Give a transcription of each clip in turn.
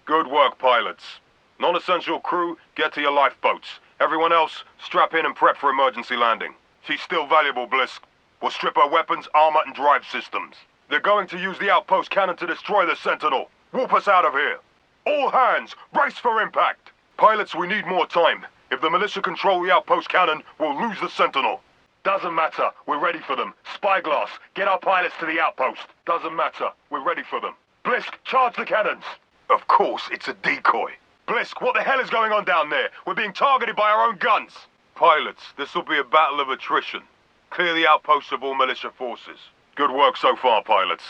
Good work, pilots. Non-essential crew, get to your lifeboats. Everyone else, strap in and prep for emergency landing. She's still valuable, Blisk. We'll strip her weapons, armor, and drive systems. They're going to use the outpost cannon to destroy the Sentinel. Whoop us out of here. All hands, brace for impact. Pilots, we need more time. If the militia control the outpost cannon, we'll lose the Sentinel. Doesn't matter, we're ready for them. Spyglass, get our pilots to the outpost. Doesn't matter, we're ready for them. Blisk, charge the cannons. Of course, it's a decoy. Blisk, what the hell is going on down there? We're being targeted by our own guns. Pilots, this will be a battle of attrition. Clear the outposts of all militia forces. Good work so far, pilots.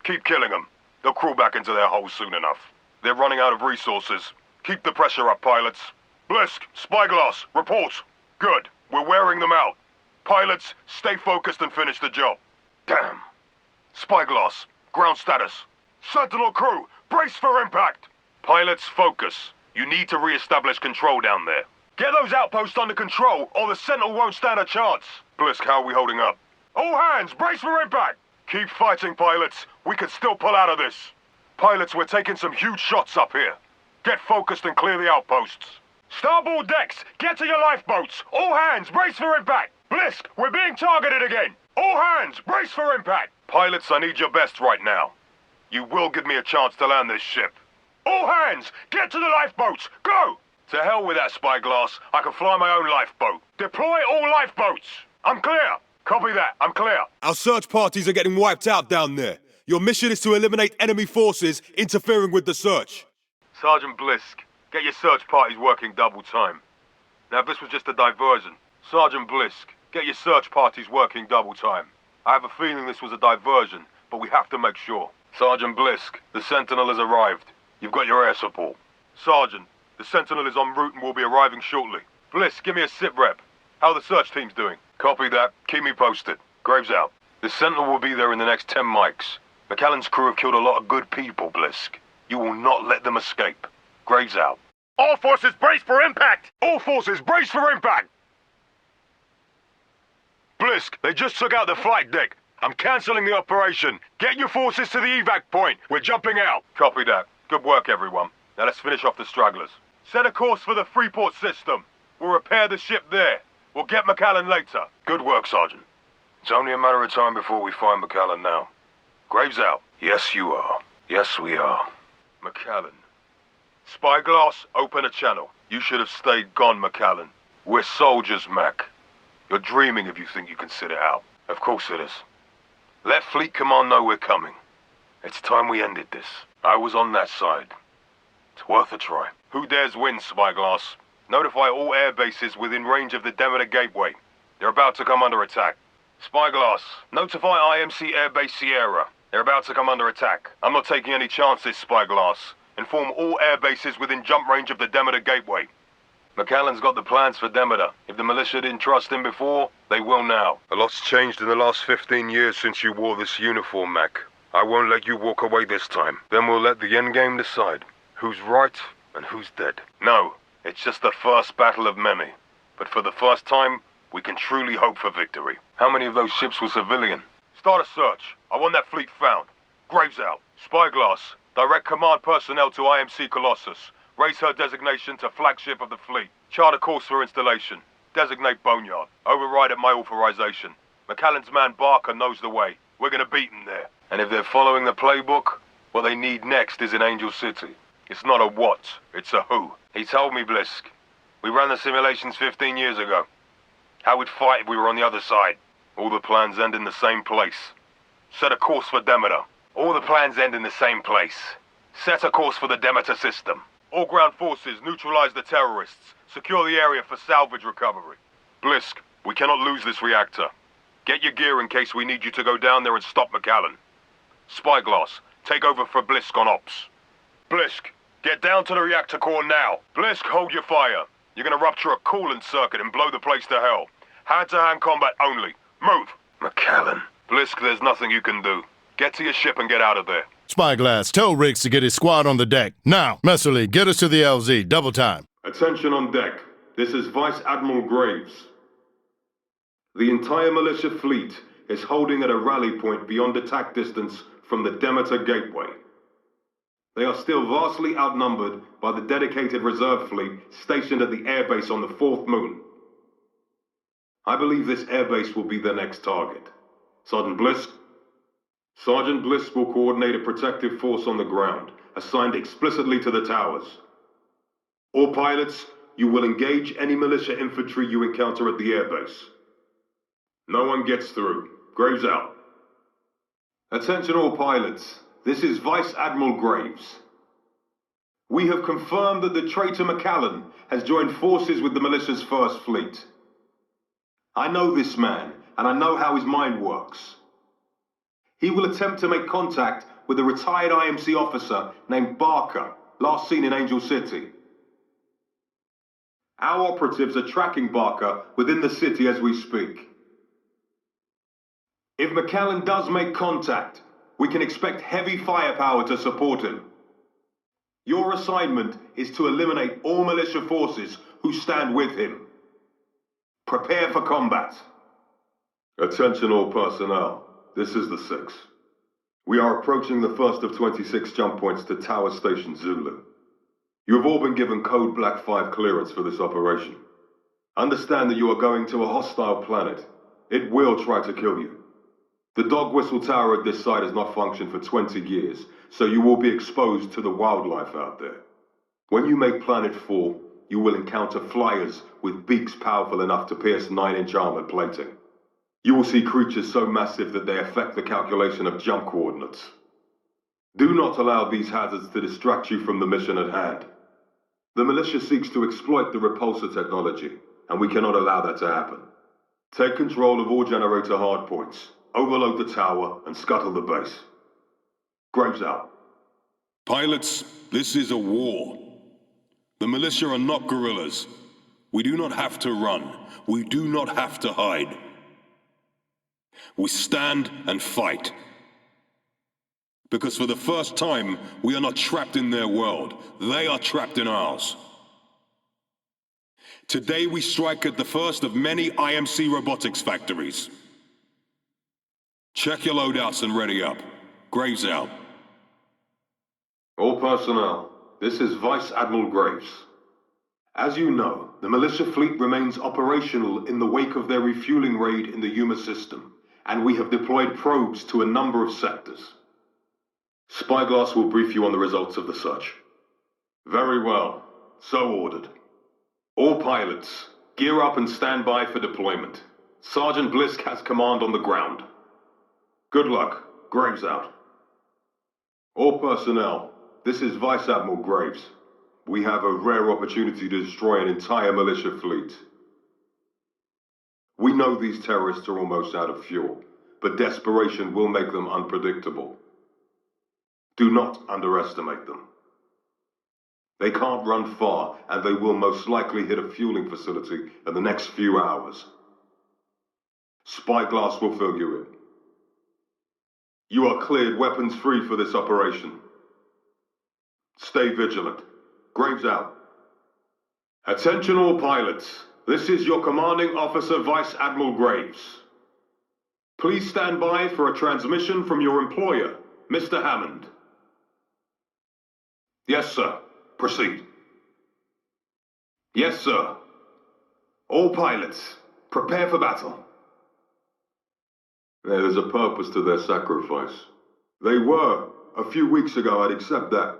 Keep killing them. They'll crawl back into their holes soon enough. They're running out of resources. Keep the pressure up, pilots. Blisk, Spyglass, report. Good. We're wearing them out. Pilots, stay focused and finish the job. Damn. Spyglass, ground status. Sentinel crew, brace for impact. Pilots, focus. You need to re-establish control down there. Get those outposts under control, or the Sentinel won't stand a chance. Blisk, how are we holding up? All hands, brace for impact! Keep fighting, pilots. We can still pull out of this. Pilots, we're taking some huge shots up here. Get focused and clear the outposts. Starboard decks, get to your lifeboats. All hands, brace for impact. Blisk, we're being targeted again. All hands, brace for impact. Pilots, I need your best right now. You will give me a chance to land this ship. All hands, get to the lifeboats. Go! To hell with that, Spyglass. I can fly my own lifeboat. Deploy all lifeboats. I'm clear. Copy that. I'm clear. Our search parties are getting wiped out down there. Your mission is to eliminate enemy forces interfering with the search. Sergeant Blisk, get your search parties working double time. Now, if this was just a diversion, Sergeant Blisk, get your search parties working double time. I have a feeling this was a diversion, but we have to make sure. Sergeant Blisk, the Sentinel has arrived. You've got your air support. Sergeant, the Sentinel is en route and will be arriving shortly. Blisk, give me a sit rep. How are the search teams doing? Copy that. Keep me posted. Graves out. The Sentinel will be there in the next 10 mics. McAllen's crew have killed a lot of good people, Blisk. You will not let them escape. Graves out. All forces brace for impact! All forces brace for impact! Blisk, they just took out the flight deck. I'm cancelling the operation. Get your forces to the evac point. We're jumping out. Copy that. Good work, everyone. Now let's finish off the stragglers. Set a course for the Freeport system. We'll repair the ship there. We'll get McAllen later. Good work, Sergeant. It's only a matter of time before we find McAllen now. Graves out. Yes, you are. Yes, we are. McAllen. Spyglass, open a channel. You should have stayed gone, McAllen. We're soldiers, Mac. You're dreaming if you think you can sit it out. Of course it is. Let Fleet Command know we're coming. It's time we ended this. I was on that side. It's worth a try. Who dares win, Spyglass? Notify all air bases within range of the Demeter Gateway. They're about to come under attack. Spyglass, notify IMC Airbase Sierra. They're about to come under attack. I'm not taking any chances, Spyglass. Inform all air bases within jump range of the Demeter Gateway. McAllen's got the plans for Demeter. If the militia didn't trust him before, they will now. A lot's changed in the last 15 years since you wore this uniform, Mac. I won't let you walk away this time. Then we'll let the endgame decide who's right and who's dead. No, it's just the first battle of many. But for the first time, we can truly hope for victory. How many of those ships were civilian? Start a search. I want that fleet found. Graves out. Spyglass, direct command personnel to IMC Colossus. Raise her designation to flagship of the fleet. Chart a course for installation. Designate Boneyard. Override at my authorization. McAllen's man Barker knows the way. We're gonna beat him there. And if they're following the playbook, what they need next is in Angel City. It's not a what, it's a who. He told me, Blisk. We ran the simulations 15 years ago. How we'd fight if we were on the other side. All the plans end in the same place. Set a course for Demeter. All the plans end in the same place. Set a course for the Demeter system. All ground forces neutralize the terrorists. Secure the area for salvage recovery. Blisk, we cannot lose this reactor. Get your gear in case we need you to go down there and stop McAllen. Spyglass, take over for Blisk on ops. Blisk, get down to the reactor core now. Blisk, hold your fire. You're gonna rupture a coolant circuit and blow the place to hell. Hand-to-hand combat only. Move. McAllen. Blisk, there's nothing you can do. Get to your ship and get out of there. Spyglass, tell Riggs to get his squad on the deck. Now, Messerly, get us to the LZ. Double time. Attention on deck. This is Vice Admiral Graves. The entire militia fleet is holding at a rally point beyond attack distance from the Demeter Gateway. They are still vastly outnumbered by the dedicated reserve fleet stationed at the airbase on the 4th moon. I believe this airbase will be their next target. Sergeant Blisk? Sergeant Blisk will coordinate a protective force on the ground, assigned explicitly to the towers. All pilots, you will engage any militia infantry you encounter at the airbase. No one gets through. Graves out. Attention all pilots. This is Vice Admiral Graves. We have confirmed that the traitor McAllen has joined forces with the militia's First Fleet. I know this man, and I know how his mind works. He will attempt to make contact with a retired IMC officer named Barker, last seen in Angel City. Our operatives are tracking Barker within the city as we speak. If McAllen does make contact, we can expect heavy firepower to support him. Your assignment is to eliminate all militia forces who stand with him. Prepare for combat. Attention all personnel. This is the 6th. We are approaching the first of 26 jump points to Tower Station Zulu. You have all been given Code Black 5 clearance for this operation. Understand that you are going to a hostile planet. It will try to kill you. The dog whistle tower at this site has not functioned for 20 years, so you will be exposed to the wildlife out there. When you make Planet 4, you will encounter flyers with beaks powerful enough to pierce 9-inch armored plating. You will see creatures so massive that they affect the calculation of jump coordinates. Do not allow these hazards to distract you from the mission at hand. The militia seeks to exploit the Repulsor technology, and we cannot allow that to happen. Take control of all generator hardpoints, overload the tower, and scuttle the base. Graves out. Pilots, this is a war. The militia are not guerrillas. We do not have to run. We do not have to hide. We stand and fight. Because for the first time, we are not trapped in their world. They are trapped in ours. Today we strike at the first of many IMC robotics factories. Check your loadouts and ready up. Graves out. All personnel, this is Vice Admiral Graves. As you know, the militia fleet remains operational in the wake of their refueling raid in the Yuma system, and we have deployed probes to a number of sectors. Spyglass will brief you on the results of the search. Very well. So ordered. All pilots, gear up and stand by for deployment. Sergeant Blisk has command on the ground. Good luck. Graves out. All personnel, this is Vice Admiral Graves. We have a rare opportunity to destroy an entire militia fleet. We know these terrorists are almost out of fuel, but desperation will make them unpredictable. Do not underestimate them. They can't run far, and they will most likely hit a fueling facility in the next few hours. Spyglass will fill you in. You are cleared weapons free for this operation. Stay vigilant. Graves out. Attention all pilots. This is your commanding officer, Vice Admiral Graves. Please stand by for a transmission from your employer, Mr. Hammond. Yes, sir. Proceed. Yes, sir. All pilots, prepare for battle. There's a purpose to their sacrifice. They were. A few weeks ago, I'd accept that.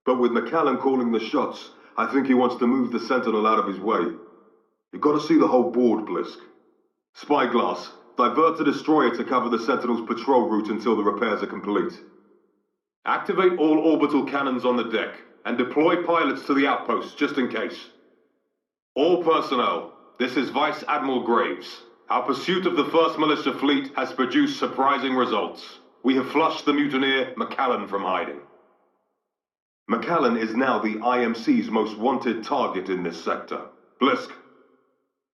But with McAllen calling the shots, I think he wants to move the Sentinel out of his way. You've got to see the whole board, Blisk. Spyglass, divert the destroyer to cover the Sentinel's patrol route until the repairs are complete. Activate all orbital cannons on the deck, and deploy pilots to the outposts just in case. All personnel, this is Vice Admiral Graves. Our pursuit of the 1st Militia Fleet has produced surprising results. We have flushed the mutineer McAllen from hiding. McAllen is now the IMC's most wanted target in this sector. Blisk.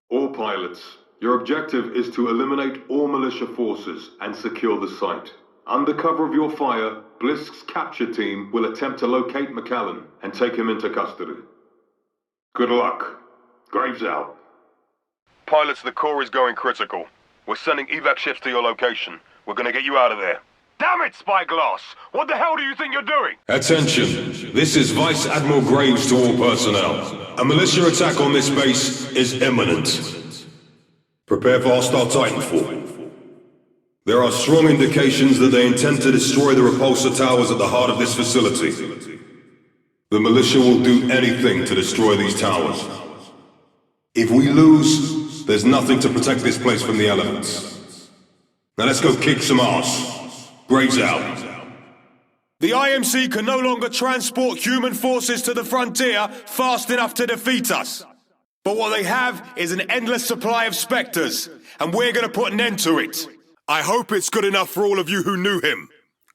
All pilots, your objective is to eliminate all militia forces and secure the site. Under cover of your fire, Blisk's capture team will attempt to locate McAllen and take him into custody. Good luck. Graves out. Pilots, the core is going critical. We're sending evac ships to your location. We're gonna get you out of there. Damn it, Spyglass! What the hell do you think you're doing? Attention. This is Vice Admiral Graves to all personnel. A militia attack on this base is imminent. Prepare for hostile Titanfall. There are strong indications that they intend to destroy the repulsor towers at the heart of this facility. The militia will do anything to destroy these towers. If we lose, there's nothing to protect this place from the elements. Now let's go kick some ass. Graves out. The IMC can no longer transport human forces to the frontier fast enough to defeat us. But what they have is an endless supply of Spectres, and we're gonna put an end to it. I hope it's good enough for all of you who knew him.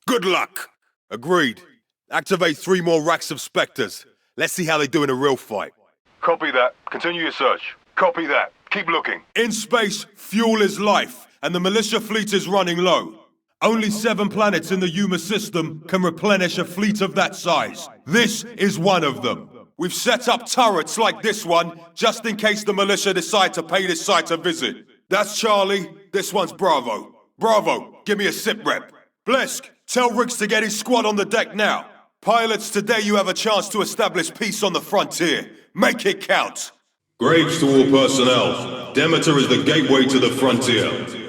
Good luck. Agreed. Activate 3 more racks of Spectres. Let's see how they do in a real fight. Copy that. Continue your search. Copy that. Keep looking. In space, fuel is life, and the militia fleet is running low. Only 7 planets in the Yuma system can replenish a fleet of that size. This is one of them. We've set up turrets like this one, just in case the militia decide to pay this site a visit. That's Charlie, this one's Bravo. Bravo, give me a sit rep. Blisk, tell Riggs to get his squad on the deck now. Pilots, today you have a chance to establish peace on the frontier. Make it count. Graves to all personnel. Demeter is the gateway to the frontier.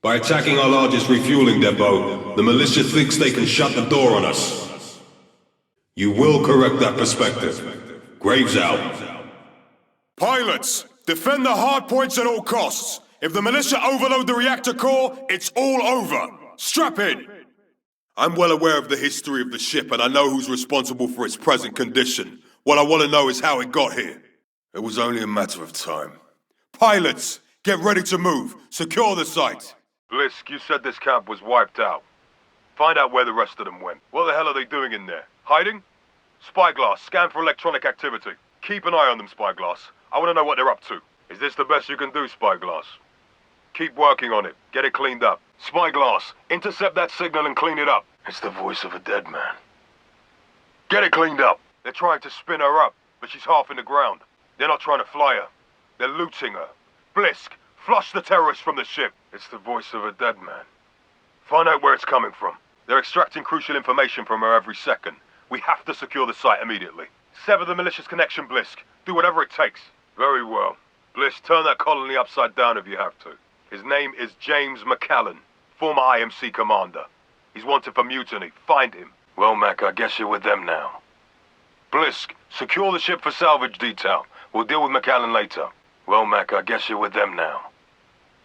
By attacking our largest refueling depot, the militia thinks they can shut the door on us. You will correct that perspective. Graves out. Pilots, defend the hard points at all costs. If the militia overload the reactor core, it's all over. Strap in. I'm well aware of the history of the ship, and I know who's responsible for its present condition. What I want to know is how it got here. It was only a matter of time. Pilots, get ready to move. Secure the site. Blisk, you said this camp was wiped out. Find out where the rest of them went. What the hell are they doing in there? Hiding? Spyglass, scan for electronic activity. Keep an eye on them, Spyglass. I want to know what they're up to. Is this the best you can do, Spyglass? Keep working on it. Get it cleaned up. Spyglass, intercept that signal and clean it up. It's the voice of a dead man. Get it cleaned up. They're trying to spin her up, but she's half in the ground. They're not trying to fly her. They're looting her. Blisk, flush the terrorists from the ship. It's the voice of a dead man. Find out where it's coming from. They're extracting crucial information from her every second. We have to secure the site immediately. Sever the malicious connection, Blisk. Do whatever it takes. Very well. Blisk, turn that colony upside down if you have to. His name is James McAllen, former IMC commander. He's wanted for mutiny. Find him. Well, Mac, I guess you're with them now. Blisk, secure the ship for salvage detail. We'll deal with McAllen later. Well, Mac, I guess you're with them now.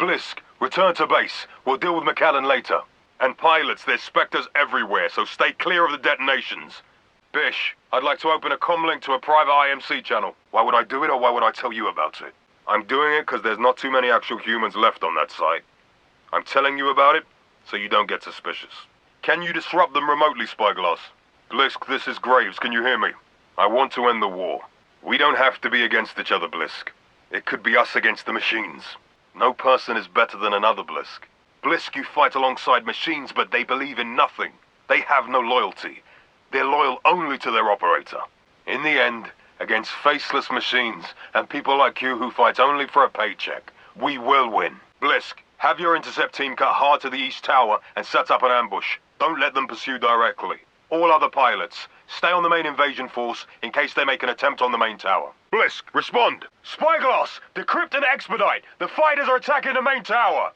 Blisk, return to base. We'll deal with McAllen later. And pilots, there's Spectres everywhere, so stay clear of the detonations. Bish, I'd like to open a comlink to a private IMC channel. Why would I do it, or why would I tell you about it? I'm doing it because there's not too many actual humans left on that site. I'm telling you about it, so you don't get suspicious. Can you disrupt them remotely, Spyglass? Blisk, this is Graves, can you hear me? I want to end the war. We don't have to be against each other, Blisk. It could be us against the machines. No person is better than another, Blisk. Blisk, you fight alongside machines, but they believe in nothing. They have no loyalty. They're loyal only to their operator. In the end, against faceless machines and people like you who fight only for a paycheck, we will win. Blisk, have your intercept team cut hard to the east tower and set up an ambush. Don't let them pursue directly. All other pilots, stay on the main invasion force in case they make an attempt on the main tower. Blisk, respond! Spyglass, decrypt and expedite! The fighters are attacking the main tower!